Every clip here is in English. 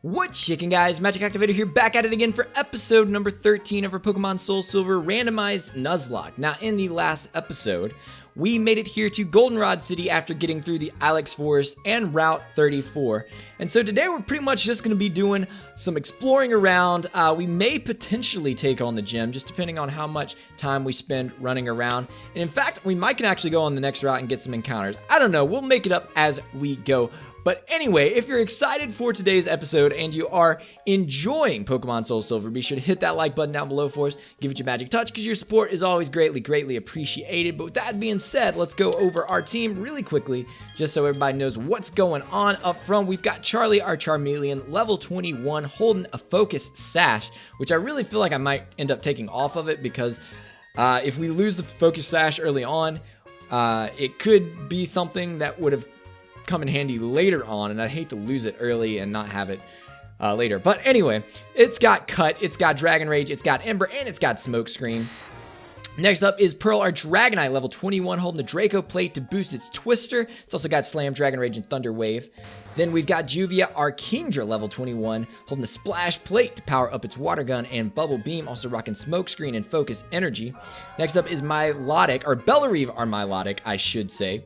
What chicken, guys? MagicActivatr here, back at it again for episode number 13 of our Pokemon Soul Silver Randomized Nuzlocke. Now, in the last episode, we made it here to Goldenrod City after getting through the Ilex Forest and Route 34. And so today we're pretty much just going to be doing some exploring around. We may potentially take on the gym, just depending on how much time we spend running around. And in fact, we might can actually go on the next route and get some encounters. I don't know. We'll make it up as we go. But anyway, if you're excited for today's episode and you are enjoying Pokemon Soul Silver, be sure to hit that like button down below for us. Give it your magic touch because your support is always greatly appreciated. But with that being said, let's go over our team really quickly just so everybody knows what's going on up front. We've got Charlie, our Charmeleon, level 21, holding a Focus Sash, which I really feel like I might end up taking off of it because if we lose the Focus Sash early on, it could be something that would have come in handy later on, and I'd hate to lose it early and not have it later. But anyway, it's got Cut, it's got Dragon Rage, it's got Ember, and it's got Smoke Screen. Next up is Pearl, our Dragonite, level 21, holding the Draco Plate to boost its Twister. It's also got Slam, Dragon Rage, and Thunder Wave. Then we've got Juvia, our Kingdra, level 21, holding the Splash Plate to power up its Water Gun and Bubble Beam, also rocking Smoke Screen and Focus Energy. Next up is Milotic, or Bellarive, our Milotic, I should say.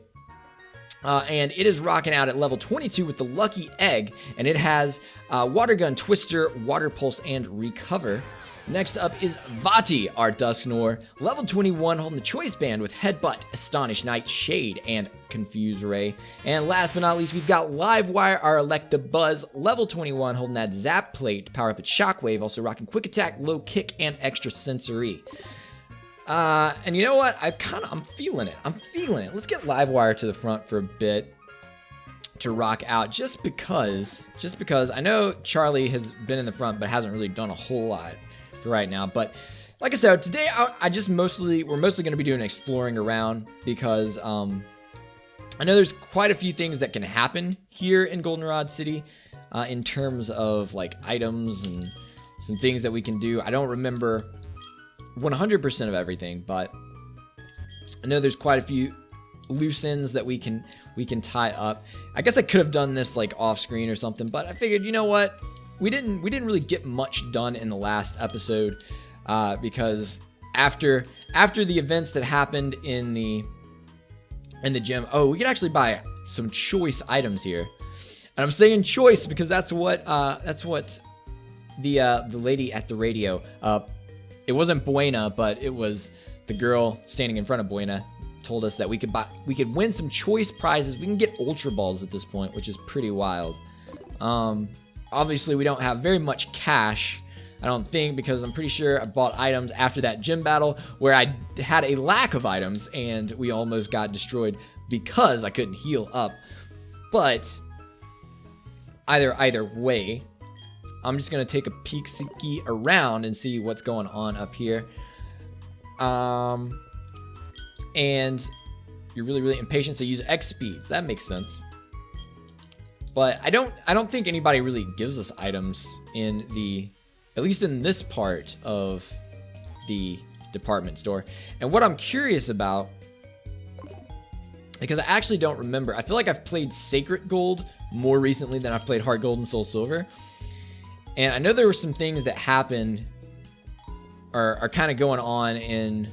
And it is rocking out at level 22 with the Lucky Egg, and it has Water Gun, Twister, Water Pulse, and Recover. Next up is Vati, our Dusknoir, level 21, holding the Choice Band with Headbutt, Astonish Knight, Shade, and Confuse Ray. And last but not least, we've got Livewire, our Electabuzz, level 21, holding that Zap Plate to power up its Shockwave, also rocking Quick Attack, Low Kick, and Extra Sensory. And you know what? I'm feeling it. Let's get Livewire to the front for a bit to rock out, just because I know Charlie has been in the front, but hasn't really done a whole lot for right now. But like I said, today we're mostly going to be doing exploring around because I know there's quite a few things that can happen here in Goldenrod City in terms of like items and some things that we can do. I don't remember 100% of everything, but I know there's quite a few loose ends that we can tie up. I guess I could have done this like off screen or something, but I figured, you know what, we didn't really get much done in the last episode because after the events that happened in the gym, we can actually buy some choice items here. And I'm saying choice because that's what the lady at the radio, it wasn't Buena, but it was the girl standing in front of Buena, told us that we could win some choice prizes. We can get Ultra Balls at this point, which is pretty wild. Obviously, we don't have very much cash, I don't think, because I'm pretty sure I bought items after that gym battle where I had a lack of items and we almost got destroyed because I couldn't heal up. But either way, I'm just going to take a peek-see around and see what's going on up here. And you're really impatient, so use X speeds. That makes sense. But I don't think anybody really gives us items in at least in this part of the department store. And what I'm curious about, because I actually don't remember, I feel like I've played Sacred Gold more recently than I've played Heart Gold and Soul Silver. And I know there were some things that happened or are kind of going on in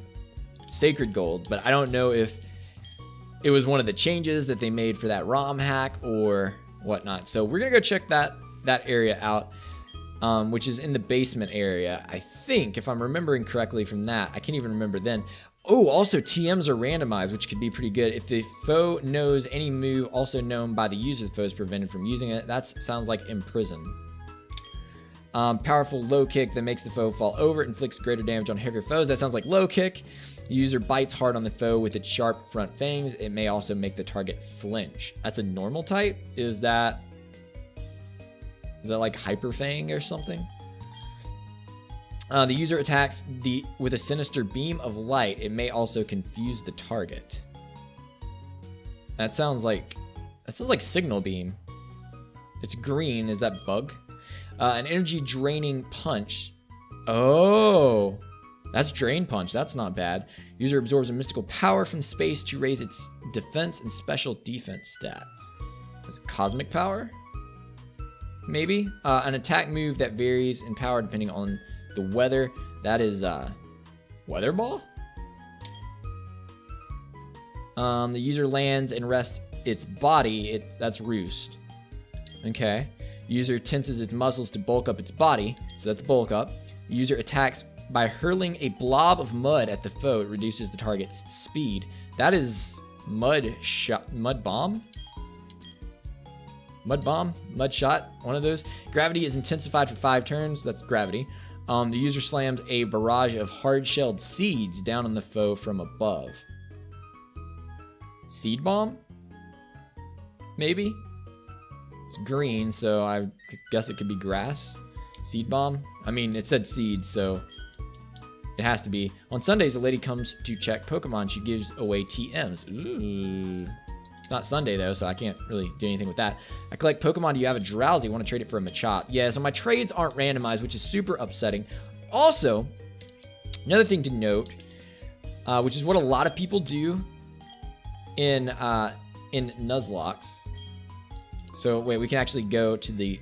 Sacred Gold, but I don't know if it was one of the changes that they made for that ROM hack or whatnot. So we're going to go check that area out, which is in the basement area, I think, if I'm remembering correctly from that. I can't even remember then. Oh, also TMs are randomized, which could be pretty good. If the foe knows any move also known by the user, the foe is prevented from using it. That sounds like Imprison. Powerful low kick that makes the foe fall over. It inflicts greater damage on heavier foes. That sounds like low kick. The user bites hard on the foe with its sharp front fangs. It may also make the target flinch. That's a normal type? Is that like Hyper Fang or something? The user attacks with a sinister beam of light. It may also confuse the target. That sounds like Signal Beam. It's green. Is that Bug? An energy draining punch. Oh, that's Drain Punch. That's not bad. User absorbs a mystical power from space to raise its defense and special defense stats. Is Cosmic Power? maybe. An attack move that varies in power depending on the weather. That is Weather Ball? The user lands and rests its body. That's Roost. Okay. User tenses its muscles to bulk up its body. So that's bulk up. User attacks by hurling a blob of mud at the foe. It reduces the target's speed. That is Mud Bomb? Mud Bomb? Mud Shot? One of those. Gravity is intensified for 5 turns. That's gravity. The user slams a barrage of hard-shelled seeds down on the foe from above. Seed Bomb? Maybe? It's green, so I guess it could be grass. Seed Bomb? I mean, it said seeds, so it has to be. On Sundays, a lady comes to check Pokemon. She gives away TMs. Ooh. It's not Sunday, though, so I can't really do anything with that. I collect Pokemon. Do you have a Drowsy? Want to trade it for a Machop? Yeah, so my trades aren't randomized, which is super upsetting. Also, another thing to note, which is what a lot of people do in Nuzlockes. So wait, we can actually go to the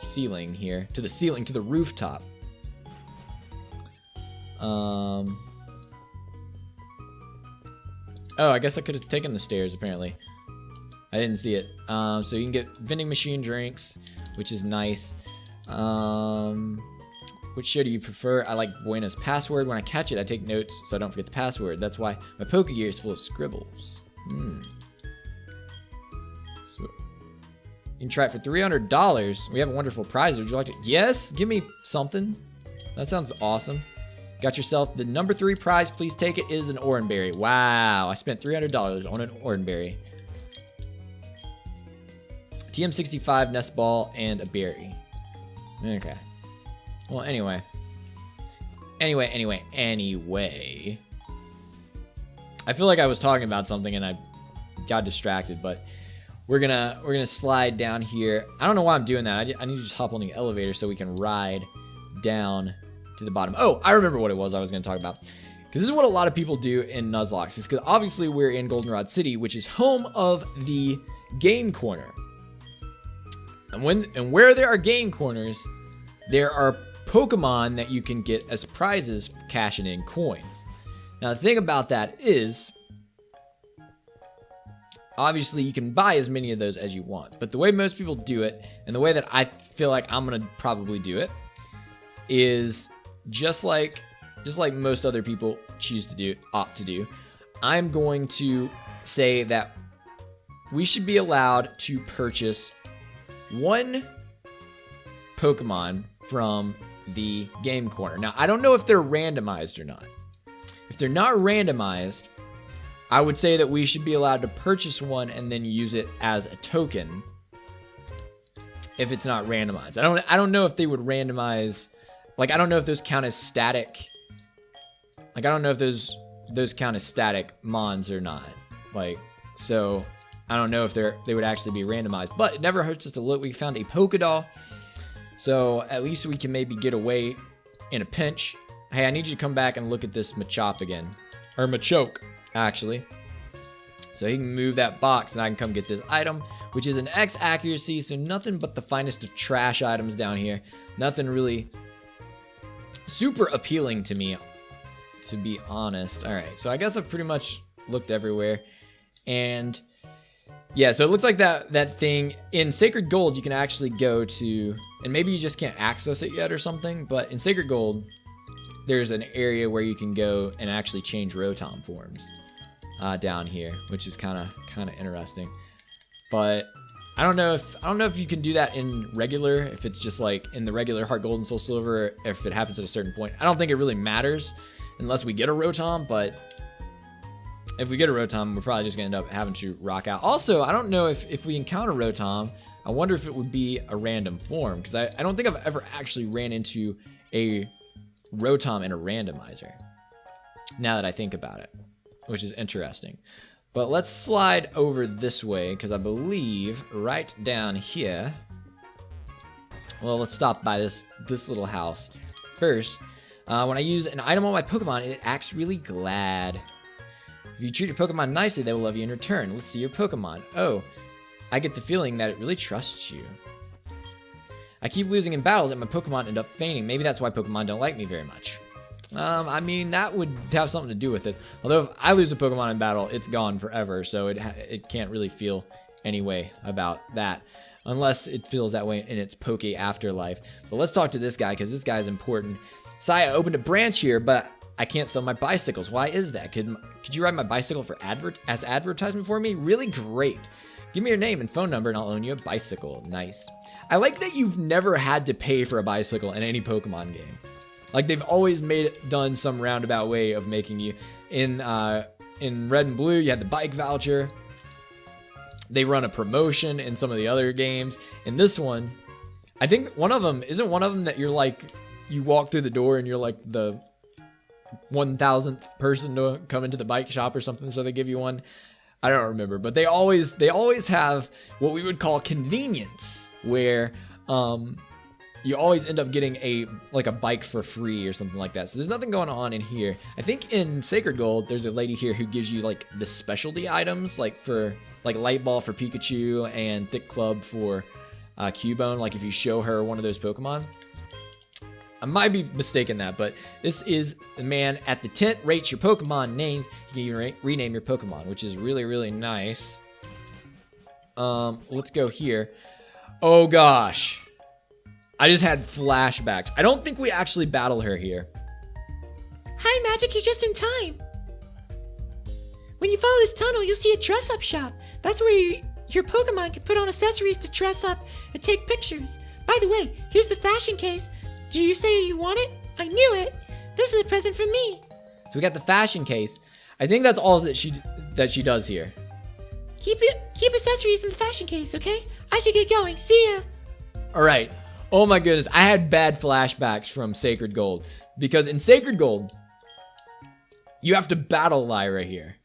ceiling here, to the rooftop. Oh, I guess I could have taken the stairs, apparently. I didn't see it. So you can get vending machine drinks, which is nice. Which show do you prefer? I like Buena's password. When I catch it, I take notes so I don't forget the password. That's why my Pokegear is full of scribbles. So, you can try it for $300. We have a wonderful prize. Would you like to? Yes, give me something. That sounds awesome. Got yourself the number 3 prize. Please take it. It is an Oranberry. Wow, I spent $300 on an Oranberry. TM65, Nest Ball, and a berry. Okay. Well, anyway. Anyway. I feel like I was talking about something and I got distracted, but we're gonna slide down here. I don't know why I'm doing that. I need to just hop on the elevator so we can ride down to the bottom. Oh, I remember what it was I was going to talk about. Because this is what a lot of people do in Nuzlocke. It's because obviously we're in Goldenrod City, which is home of the game corner. And where there are game corners, there are Pokemon that you can get as prizes cashing in coins. Now the thing about that is, obviously you can buy as many of those as you want. But the way most people do it, and the way that I feel like I'm going to probably do it, is just like most other people opt to do, I'm going to say that we should be allowed to purchase 1 Pokemon from the game corner. Now, I don't know if they're randomized or not. If they're not randomized, I would say that we should be allowed to purchase one and then use it as a token if it's not randomized. I don't know if they would randomize. Like, I don't know if those count as static. Like, I don't know if those count as static mons or not. Like, so I don't know if they would actually be randomized. But it never hurts us to look. We found a Pokédoll, so at least we can maybe get away in a pinch. Hey, I need you to come back and look at this Machop again, or Machoke, actually. So he can move that box, and I can come get this item, which is an X accuracy. So nothing but the finest of trash items down here. Nothing really super appealing to me, to be honest. Alright, so I guess I've pretty much looked everywhere. And yeah, so it looks like that thing in Sacred Gold you can actually go to, and maybe you just can't access it yet or something, but in Sacred Gold there's an area where you can go and actually change Rotom forms down here, which is kind of interesting. But I don't know if you can do that in regular, if it's just like in the regular Heart Gold and Soul Silver, if it happens at a certain point. I don't think it really matters unless we get a Rotom, but if we get a Rotom, we're probably just going to end up having to rock out. Also, I don't know if we encounter Rotom, I wonder if it would be a random form, because I don't think I've ever actually ran into a Rotom in a randomizer, now that I think about it, which is interesting. But let's slide over this way, because I believe right down here, well, let's stop by this little house. First, when I use an item on my Pokemon, it acts really glad. If you treat your Pokemon nicely, they will love you in return. Let's see your Pokemon. Oh, I get the feeling that it really trusts you. I keep losing in battles and my Pokemon end up fainting. Maybe that's why Pokemon don't like me very much. I mean, that would have something to do with it. Although if I lose a Pokemon in battle, it's gone forever, so it can't really feel any way about that. Unless it feels that way in its Poke afterlife. But let's talk to this guy, because this guy is important. Sai, I opened a branch here, but I can't sell my bicycles. Why is that? Could you ride my bicycle for as advertisement for me? Really great. Give me your name and phone number and I'll loan you a bicycle. Nice. I like that you've never had to pay for a bicycle in any Pokemon game. Like, they've always done some roundabout way of making you. In Red and Blue, you had the bike voucher. They run a promotion in some of the other games. In this one, I think isn't one of them that you're like, you walk through the door and you're like the 1,000th person to come into the bike shop or something, so they give you one. I don't remember, but they always have what we would call convenience, where you always end up getting a bike for free or something like that. So there's nothing going on in here. I think in Sacred Gold, there's a lady here who gives you like the specialty items, like for Light Ball for Pikachu and Thick Club for Cubone. Like if you show her one of those Pokemon. I might be mistaken that, but this is the man at the tent, rates your Pokemon names. You can even rename your Pokemon, which is really, really nice. Let's go here. Oh gosh. I just had flashbacks. I don't think we actually battle her here. Hi, Magic, you're just in time. When you follow this tunnel, you'll see a dress-up shop. That's where your Pokemon can put on accessories to dress up and take pictures. By the way, here's the fashion case. Do you say you want it? I knew it. This is a present from me. So we got the fashion case. I think that's all that she does here. Keep accessories in the fashion case, okay? I should get going. See ya. All right. Oh my goodness. I had bad flashbacks from Sacred Gold, because in Sacred Gold, you have to battle Lyra here.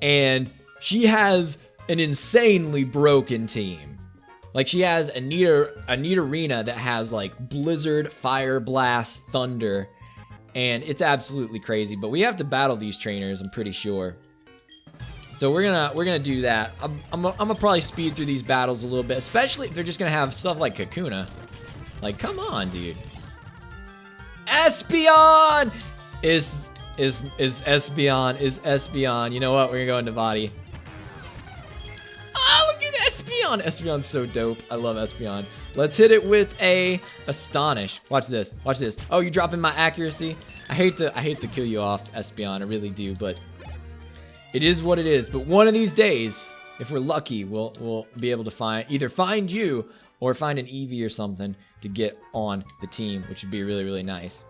And she has an insanely broken team. Like, she has a neat arena that has like Blizzard, Fire, Blast, Thunder, and it's absolutely crazy. But we have to battle these trainers, I'm pretty sure. So we're gonna do that. I'm gonna probably speed through these battles a little bit, especially if they're just gonna have stuff like Kakuna. Like, come on, dude. Espeon is Espeon. You know what? We're gonna go into Vadi. Oh, look at Espeon! Espeon's so dope. I love Espeon. Let's hit it with a Astonish. Watch this. Watch this. Oh, you dropping my accuracy? I hate to kill you off, Espeon. I really do, but it is what it is. But one of these days, if we're lucky, we'll be able to either find you or find an Eevee or something to get on the team, which would be really, really nice.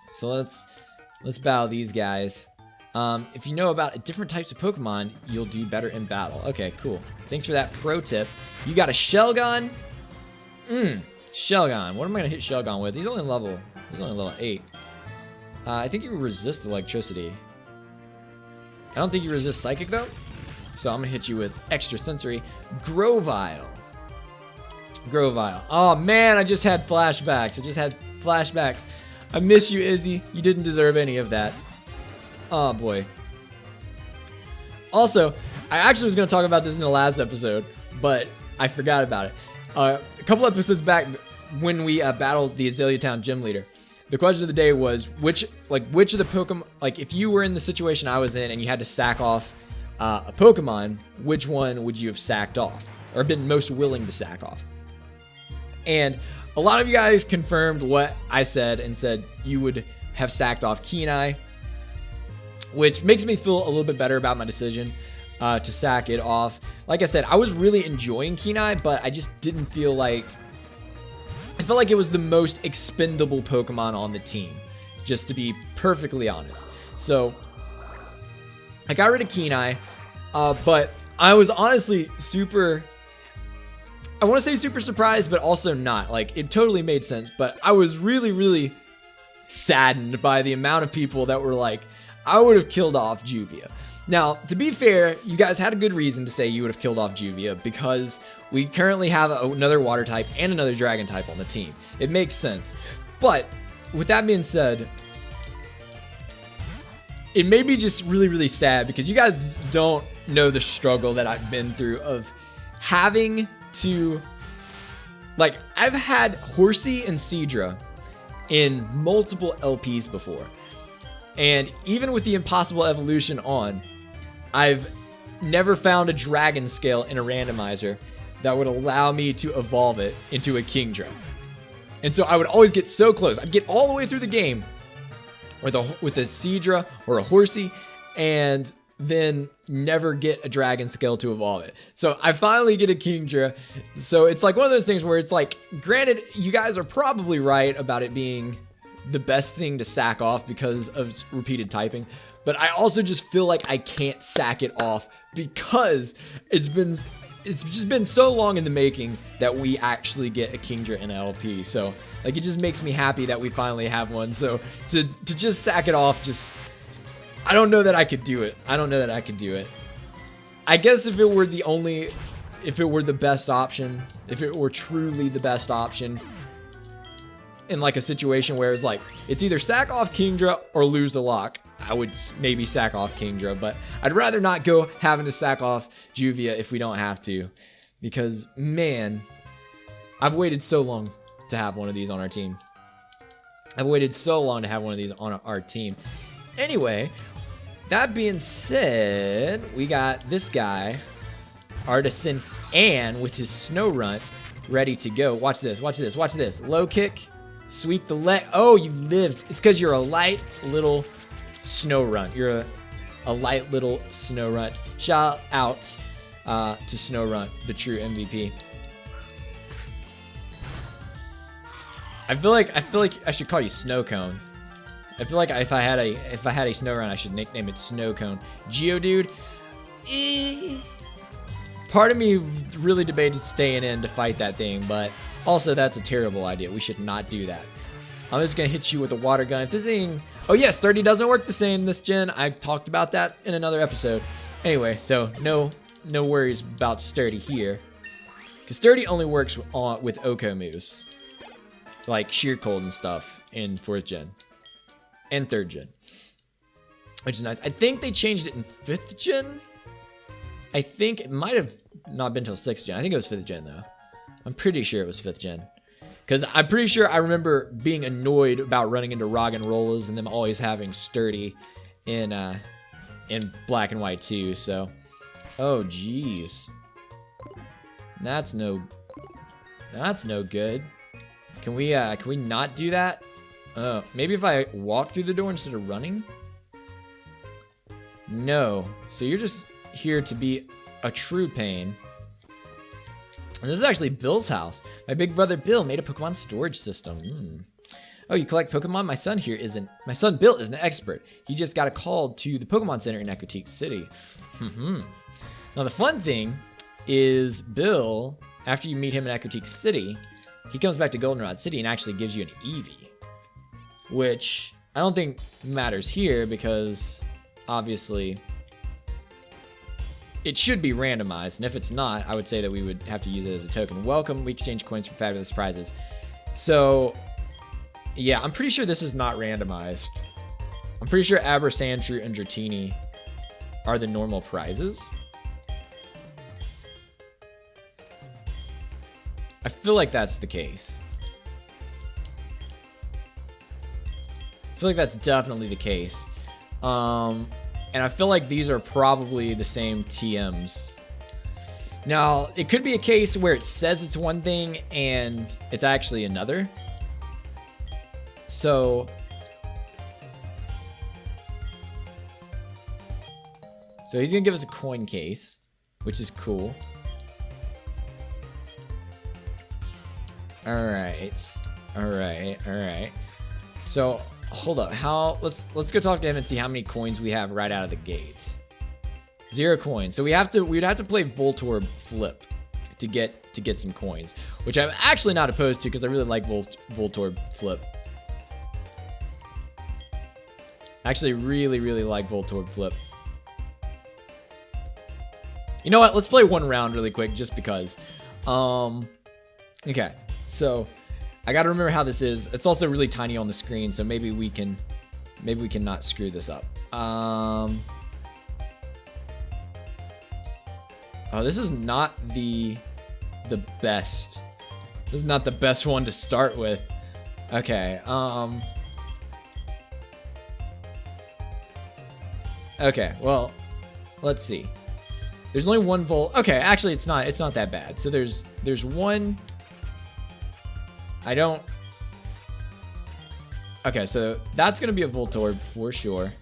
So let's battle these guys. If you know about different types of Pokemon, you'll do better in battle. Okay, cool. Thanks for that pro tip. You got a Shelgon? Shelgon. What am I gonna hit Shelgon with? He's only level 8. I think he resist electricity. I don't think you resist Psychic though. So I'm gonna hit you with Extra Sensory. Grovyle. Oh man, I just had flashbacks. I miss you, Izzy. You didn't deserve any of that. Oh boy. Also, I actually was gonna talk about this in the last episode, but I forgot about it. A couple episodes back, when we battled the Azalea Town gym leader, the question of the day was which of the Pokemon, like if you were in the situation I was in and you had to sack off a Pokemon, which one would you have sacked off or been most willing to sack off? And a lot of you guys confirmed what I said and said you would have sacked off Kenai, which makes me feel a little bit better about my decision to sack it off. Like I said, I was really enjoying Kenai, but I just didn't feel like... I felt like it was the most expendable Pokemon on the team, just to be perfectly honest. So I got rid of Kenai, but I was honestly super... I want to say super surprised, but also not. Like, it totally made sense, but I was really, really saddened by the amount of people that were like, I would have killed off Juvia. Now, to be fair, you guys had a good reason to say you would have killed off Juvia, because we currently have another water type and another dragon type on the team. It makes sense. But with that being said, it made me just really, really sad, because you guys don't know the struggle that I've been through of having to Like, I've had Horsey and Seadra in multiple LPs before. And even with the Impossible Evolution on, I've never found a dragon scale in a randomizer that would allow me to evolve it into a Kingdra. And so I would always get so close. I'd get all the way through the game with a Seadra or a Horsey, and then never get a dragon scale to evolve it. So I finally get a Kingdra. So it's like one of those things where it's like, granted, you guys are probably right about it being the best thing to sack off because of repeated typing, but I also just feel like I can't sack it off because it's just been so long in the making that we actually get a Kingdra in LP. So like, it just makes me happy that we finally have one. So to just sack it off, I don't know that I could do it. I guess if it were the best option, if it were truly the best option in like a situation where it's like, it's either sack off Kingdra or lose the lock, I would maybe sack off Kingdra, but I'd rather not go having to sack off Juvia if we don't have to, because man, I've waited so long to have one of these on our team. Anyway, that being said, we got this guy, Artisan Ann, with his Snow Runt ready to go. Watch this. Low kick, sweep the leg. Oh, you lived. It's because you're a light little Snow Runt. You're a light little Snow Runt. Shout out to Snow Runt, the true MVP. I feel like I should call you Snow Cone. I feel like if I had a Snow Runt, I should nickname it Snow Cone. Geodude, part of me really debated staying in to fight that thing, but also that's a terrible idea. We should not do that. I'm just gonna hit you with a water gun. If this thing, oh yes, Sturdy doesn't work the same this gen. I've talked about that in another episode. Anyway, so no worries about Sturdy here, because Sturdy only works with Oko moves, like Sheer Cold and stuff in 4th gen and 3rd gen, which is nice. I think they changed it in 5th gen. I think it might have not been till 6th gen. I think it was 5th gen though. I'm pretty sure it was 5th gen. Because I'm pretty sure I remember being annoyed about running into Roggenrollas and them always having Sturdy in Black and White too. So, oh geez, that's no good. Can we not do that? Maybe if I walk through the door instead of running? No. So you're just here to be a true pain. And this is actually Bill's house. My big brother Bill made a Pokemon storage system. Oh, you collect Pokemon? My son Bill is an expert. He just got a call to the Pokemon Center in Equatique City. Now the fun thing is Bill, after you meet him in Equatique City, he comes back to Goldenrod City and actually gives you an Eevee, which I don't think matters here because obviously it should be randomized, and if it's not, I would say that we would have to use it as a token. Welcome, we exchange coins for fabulous prizes. So, yeah, I'm pretty sure this is not randomized. I'm pretty sure Aber, Sandshrew, and Dratini are the normal prizes. I feel like that's the case. I feel like that's definitely the case. And I feel like these are probably the same TMs. Now, it could be a case where it says it's one thing and it's actually another. So he's gonna give us a coin case, which is cool. Alright. So hold up. Let's go talk to him and see how many coins we have right out of the gate. 0 coins. So we'd have to play Voltorb Flip to get some coins, which I'm actually not opposed to because I really like Voltorb Flip. I actually really like Voltorb Flip. You know what? Let's play one round really quick just because. Okay. So I gotta remember how this is. It's also really tiny on the screen, so maybe we can not screw this up. Oh, this is not the best This is not the best one to start with. Okay, okay, well, let's see. There's only one volt. Okay, actually it's not that bad. So there's one. I don't. Okay, so that's gonna be a Voltorb for sure.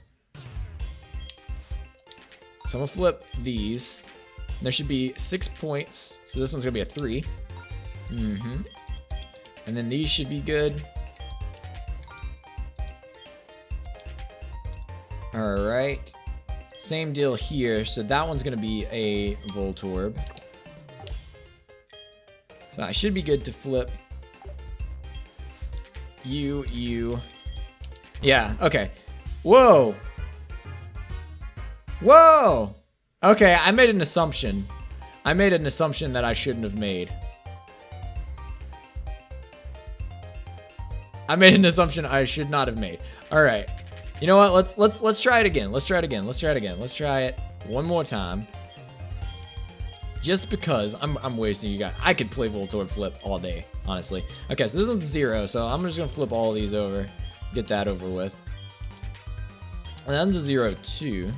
So I'm gonna flip these. There should be 6 points. So this one's gonna be a 3. And then these should be good. Alright. Same deal here. So that one's gonna be a Voltorb. So I should be good to flip you. Yeah, okay. Whoa! Whoa! Okay, I made an assumption. I made an assumption that I shouldn't have made. I made an assumption I should not have made. All right. You know what? Let's try it again. Let's try it again. Let's try it again. Let's try it one more time. Just because I'm wasting you guys. I could play Voltorb flip all day, honestly. Okay, so this one's 0, so I'm just gonna flip all these over, get that over with. And that one's a 0 too.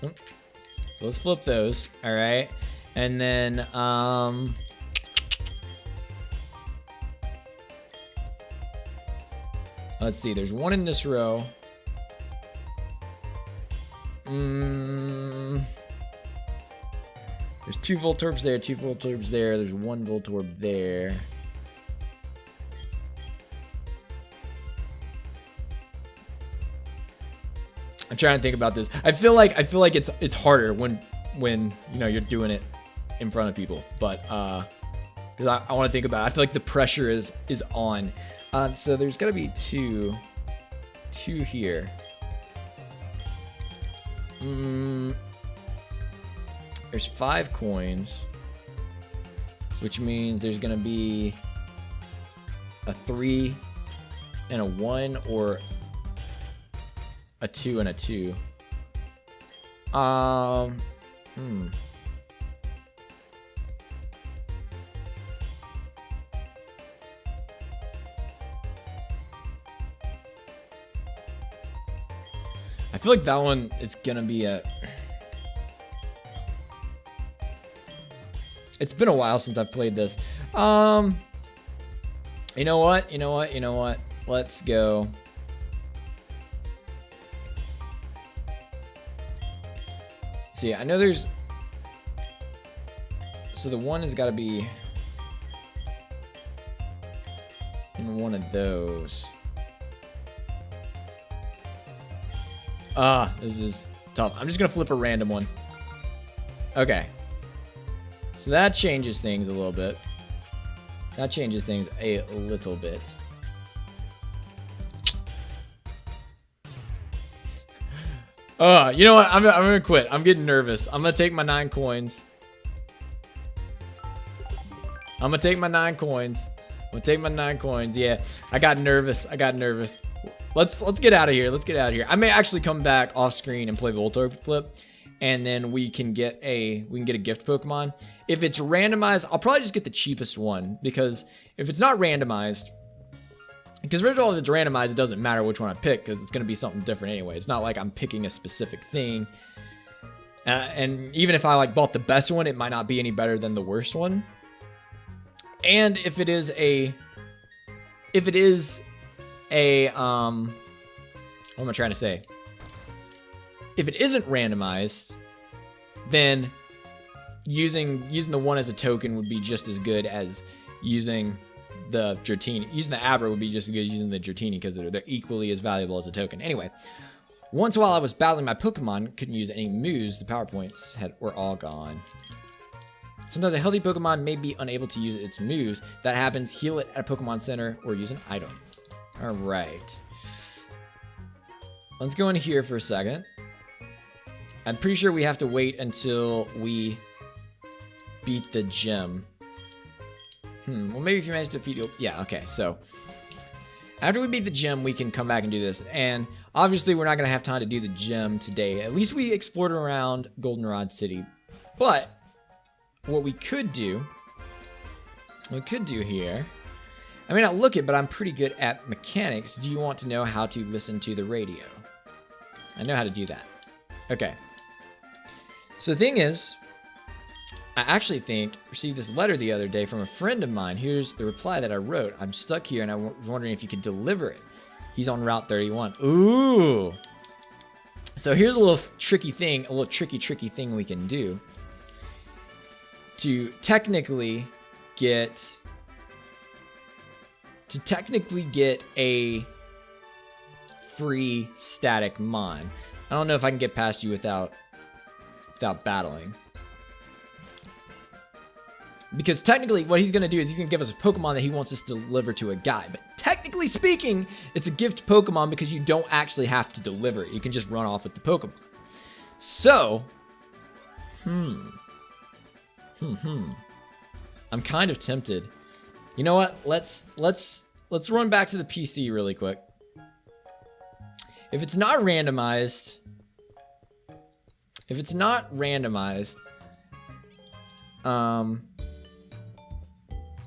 So let's flip those. All right, and then let's see. There's one in this row. There's 2 Voltorbs there, 2 Voltorbs there. There's 1 Voltorb there. I'm trying to think about this. I feel like it's harder when you know you're doing it in front of people, but because I want to think about it. I feel like the pressure is on. So there's got to be two here. There's 5 coins, which means there's gonna be a 3 and a 1, or a 2 and a 2. I feel like that one is gonna be a. It's been a while since I've played this. You know what? Let's go. See, I know there's. So the one has got to be in one of those. This is tough. I'm just gonna flip a random one. Okay. So that changes things a little bit. That changes things a little bit. You know what? I'm gonna quit. I'm getting nervous. I'm gonna take my 9 coins. Yeah, I got nervous. Let's get out of here. I may actually come back off screen and play Voltorb flip, and then we can get a gift Pokemon. If it's randomized, I'll probably just get the cheapest one, because if it's not randomized, because first of all, if it's randomized, it doesn't matter which one I pick, because it's going to be something different anyway. It's not like I'm picking a specific thing. And even if I like bought the best one, it might not be any better than the worst one. And if it is a what am I trying to say? If it isn't randomized, then using the one as a token would be just as good as using the Dratini. Using the Abra would be just as good as using the Dratini, because they're equally as valuable as a token. Anyway, once while I was battling my Pokemon, couldn't use any moves, the power points were all gone. Sometimes a healthy Pokemon may be unable to use its moves. That happens, heal it at a Pokemon Center or use an item. Alright. Let's go in here for a second. I'm pretty sure we have to wait until we beat the gym. Well, maybe if you manage to defeat... Yeah, okay, so... After we beat the gym, we can come back and do this. And obviously, we're not going to have time to do the gym today. At least we explored around Goldenrod City. But what we could do here, I may not look it, but I'm pretty good at mechanics. Do you want to know how to listen to the radio? I know how to do that. Okay. So the thing is, I actually received this letter the other day from a friend of mine. Here's the reply that I wrote. I'm stuck here and I was wondering if you could deliver it. He's on Route 31. Ooh. So here's a little tricky thing, a little tricky thing we can do to technically get a free static mon. I don't know if I can get past you without battling. Because technically what he's going to do is he's going to give us a Pokemon that he wants us to deliver to a guy. But technically speaking, it's a gift Pokemon because you don't actually have to deliver it. You can just run off with the Pokemon. So, I'm kind of tempted. You know what? Let's run back to the PC really quick. If it's not randomized,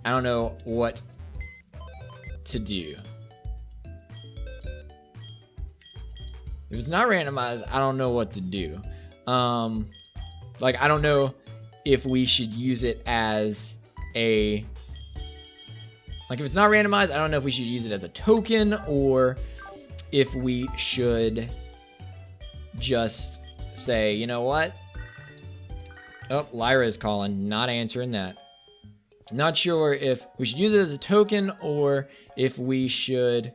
I don't know what to do. If it's not randomized, I don't know what to do. Like, I don't know if we should use it as a... Like, if it's not randomized, I don't know if we should use it as a token or if we should just say, you know what? Oh, Lyra is calling. Not answering that. Not sure if we should use it as a token or if we should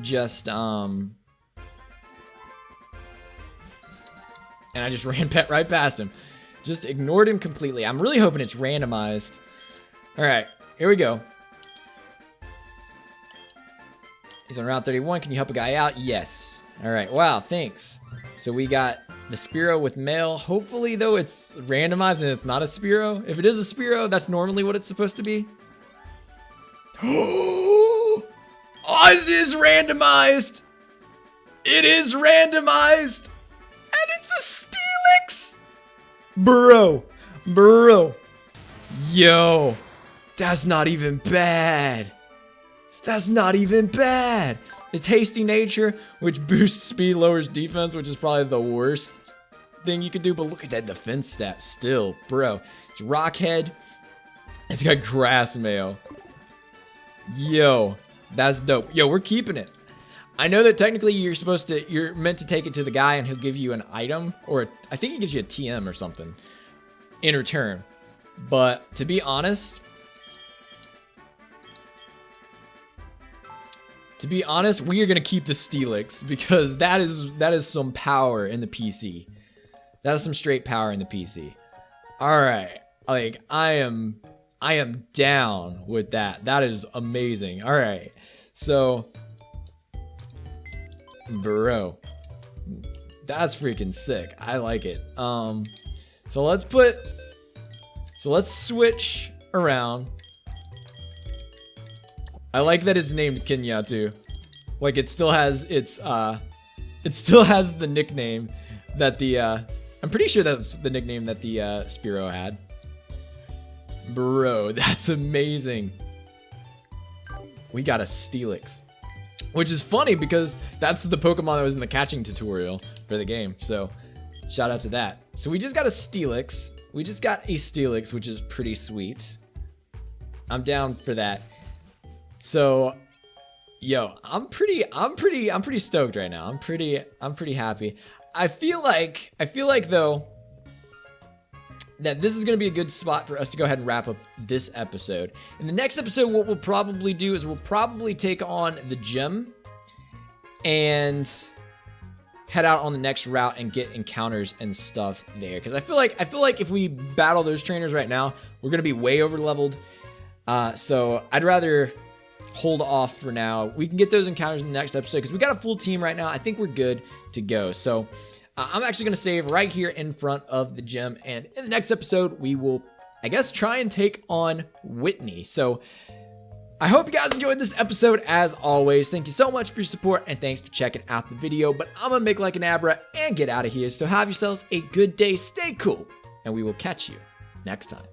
just and I just ran right past him. Just ignored him completely. I'm really hoping it's randomized. All right, here we go. He's on Route 31. Can you help a guy out? Yes. All right. Wow, thanks. So we got the Spearow with mail. Hopefully, though, it's randomized and it's not a Spearow. If it is a Spearow, that's normally what it's supposed to be. Oh, it is randomized. It is randomized. And it's a Steelix. Bro. Yo, that's not even bad. That's not even bad. It's hasty nature, which boosts speed, lowers defense, which is probably the worst thing you could do. But look at that defense stat still, bro. It's rock head. It's got grass mail. Yo, that's dope. Yo, we're keeping it. I know that technically you're meant to take it to the guy and he'll give you an item, or I think he gives you a TM or something in return. But to be honest, we are going to keep the Steelix because that is some power in the PC. That is some straight power in the PC. All right. Like, I am down with that. That is amazing. All right. So, bro, that's freaking sick. I like it. So let's switch around. I like that it's named Kenya too. Like, it still has the nickname that the I'm pretty sure that's the nickname that the Spearow had. Bro, that's amazing. We got a Steelix, which is funny because that's the Pokemon that was in the catching tutorial for the game. So, shout out to that. So we just got a Steelix. Which is pretty sweet. I'm down for that. So, yo, I'm pretty stoked right now. I'm pretty happy. I feel like though that this is going to be a good spot for us to go ahead and wrap up this episode. In the next episode, what we'll probably do is we'll probably take on the gym and head out on the next route and get encounters and stuff there. Because I feel like if we battle those trainers right now, we're going to be way over leveled. So I'd rather hold off for now. We can get those encounters in the next episode because we got a full team right now. I think we're good to go. So I'm actually going to save right here in front of the gym. And in the next episode, we will, I guess, try and take on Whitney. So I hope you guys enjoyed this episode as always. Thank you so much for your support and thanks for checking out the video. But I'm gonna make like an Abra and get out of here. So have yourselves a good day, stay cool, and we will catch you next time.